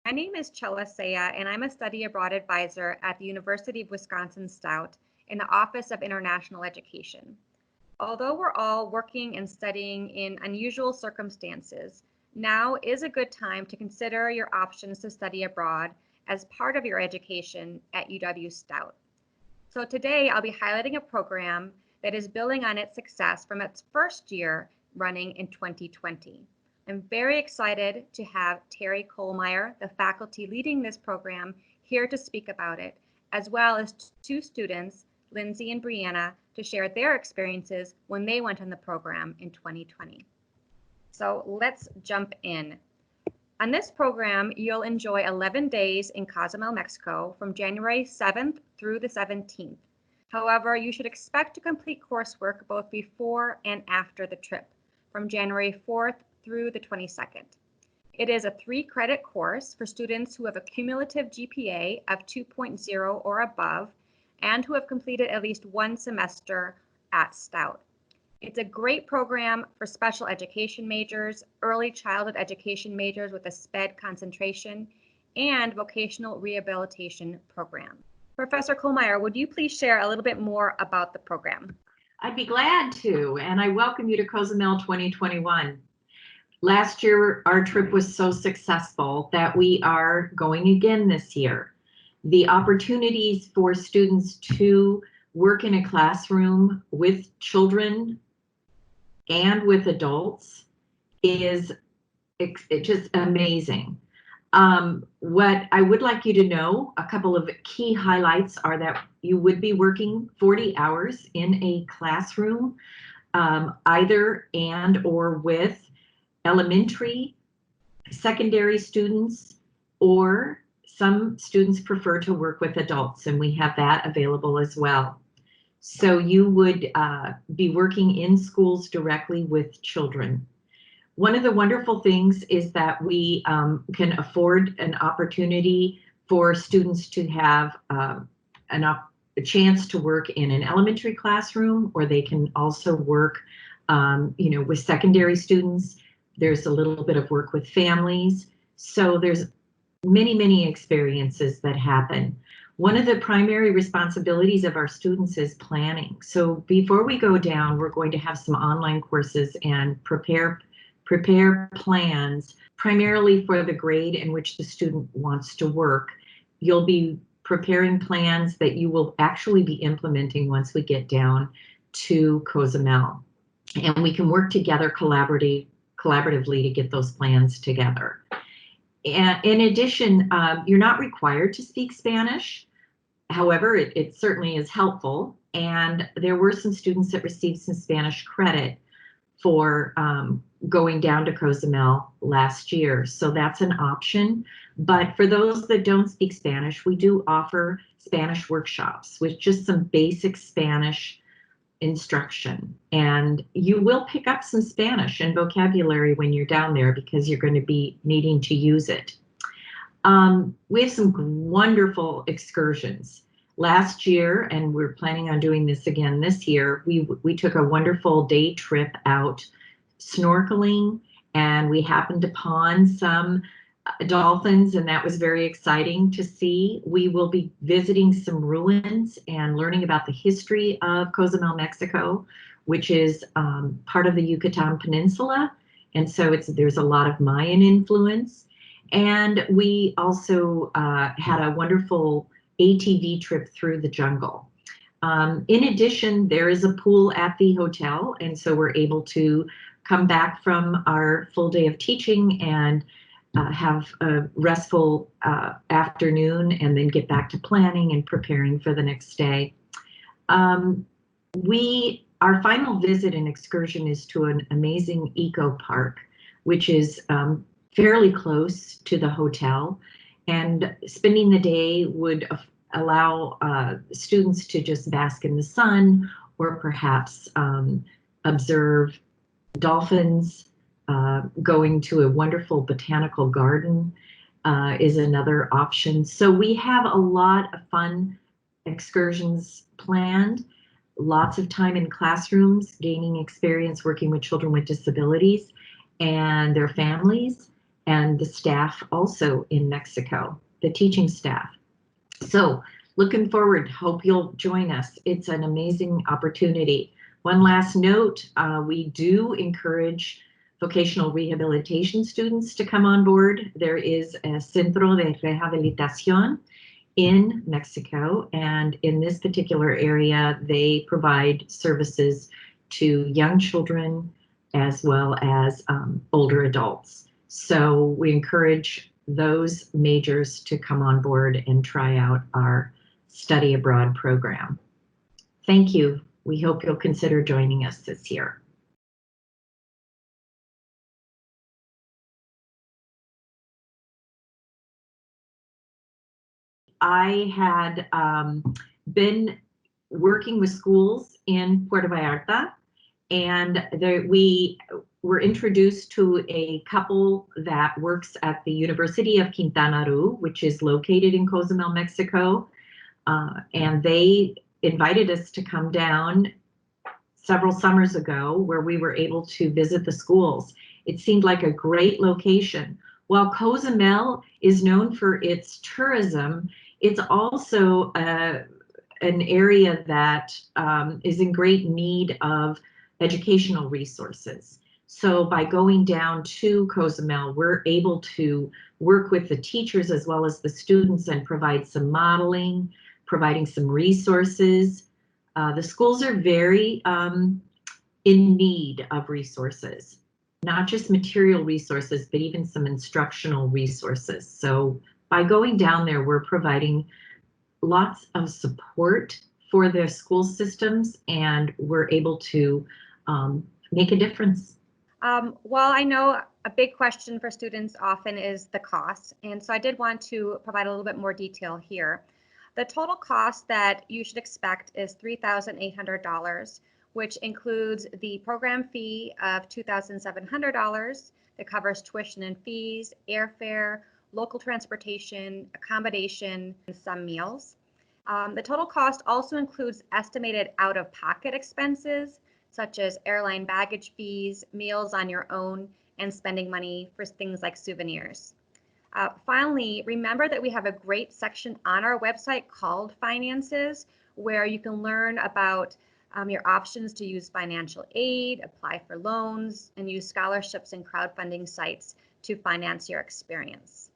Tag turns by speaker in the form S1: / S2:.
S1: My name is Chela Saya, and I'm a study abroad advisor at the University of Wisconsin-Stout in the Office of International Education. Although we're all working and studying in unusual circumstances, now is a good time to consider your options to study abroad as part of your education at UW-Stout. So today I'll be highlighting a program that is building on its success from its first year running in 2020. I'm very excited to have Terry Kohlmeyer, the faculty leading this program, here to speak about it, as well as two students, Lindsay and Brianna, to share their experiences when they went on the program in 2020. So let's jump in. On this program, you'll enjoy 11 days in Cozumel, Mexico from January 7th through the 17th. However, you should expect to complete coursework both before and after the trip, from January 4th through the 22nd. It is a 3-credit course for students who have a cumulative GPA of 2.0 or above and who have completed at least one semester at Stout. It's a great program for special education majors, early childhood education majors with a SPED concentration, and vocational rehabilitation program. Professor Kohlmeyer, would you please share a little bit more about the program?
S2: I'd be glad to, and I welcome you to Cozumel 2021. Last year, our trip was so successful that we are going again this year. The opportunities for students to work in a classroom with children and with adults is just amazing. What I would like you to know, a couple of key highlights are that you would be working 40 hours in a classroom, either and or with elementary, secondary students, or some students prefer to work with adults, and we have that available as well. So you would be working in schools directly with children. One of the wonderful things is that we can afford an opportunity for students to have a chance to work in an elementary classroom, or they can also work with secondary students. There's a little bit of work with families. So there's many experiences that happen. One of the primary responsibilities of our students is planning. So before we go down, we're going to have some online courses and prepare plans primarily for the grade in which the student wants to work. You'll be preparing plans that you will actually be implementing once we get down to Cozumel. And we can work together collaboratively to get those plans together. And in addition, you're not required to speak Spanish. However, it certainly is helpful. And there were some students that received some Spanish credit for going down to Cozumel last year. So that's an option. But for those that don't speak Spanish, we do offer Spanish workshops with just some basic Spanish instruction. And you will pick up some Spanish and vocabulary when you're down there because you're going to be needing to use it. We have some wonderful excursions. Last year, and we're planning on doing this again this year, we took a wonderful day trip out snorkeling, and we happened upon some dolphins, and that was very exciting to see. We will be visiting some ruins and learning about the history of Cozumel, Mexico, which is part of the Yucatan Peninsula, and so there's a lot of Mayan influence. And we also had a wonderful ATV trip through the jungle. In addition, there is a pool at the hotel, and so we're able to come back from our full day of teaching and have a restful afternoon and then get back to planning and preparing for the next day. Our final visit and excursion is to an amazing eco park, which is fairly close to the hotel, and spending the day would allow students to just bask in the sun or perhaps observe dolphins. Going to a wonderful botanical garden is another option. So we have a lot of fun excursions planned, lots of time in classrooms, gaining experience working with children with disabilities and their families, and the staff also in Mexico, the teaching staff. So looking forward, hope you'll join us. It's an amazing opportunity. One last note, we do encourage vocational rehabilitation students to come on board. There is a Centro de Rehabilitación in Mexico, and in this particular area, they provide services to young children as well as older adults. So we encourage those majors to come on board and try out our study abroad program. Thank you. We hope you'll consider joining us this year. I had been working with schools in Puerto Vallarta, and we were introduced to a couple that works at the University of Quintana Roo, which is located in Cozumel, Mexico, and they invited us to come down several summers ago, where we were able to visit the schools. It seemed like a great location. While Cozumel is known for its tourism, it's also an area that is in great need of educational resources. So by going down to Cozumel, we're able to work with the teachers as well as the students and provide some modeling, providing some resources. The schools are very in need of resources, not just material resources, but even some instructional resources. So by going down there, we're providing lots of support for their school systems, and we're able to make a difference.
S1: Well, I know a big question for students often is the cost, and so I did want to provide a little bit more detail here. The total cost that you should expect is $3,800, which includes the program fee of $2,700 that covers tuition and fees, airfare, local transportation, accommodation, and some meals. The total cost also includes estimated out-of-pocket expenses, such as airline baggage fees, meals on your own, and spending money for things like souvenirs. Finally, remember that we have a great section on our website called Finances, where you can learn about your options to use financial aid, apply for loans, and use scholarships and crowdfunding sites to finance your experience.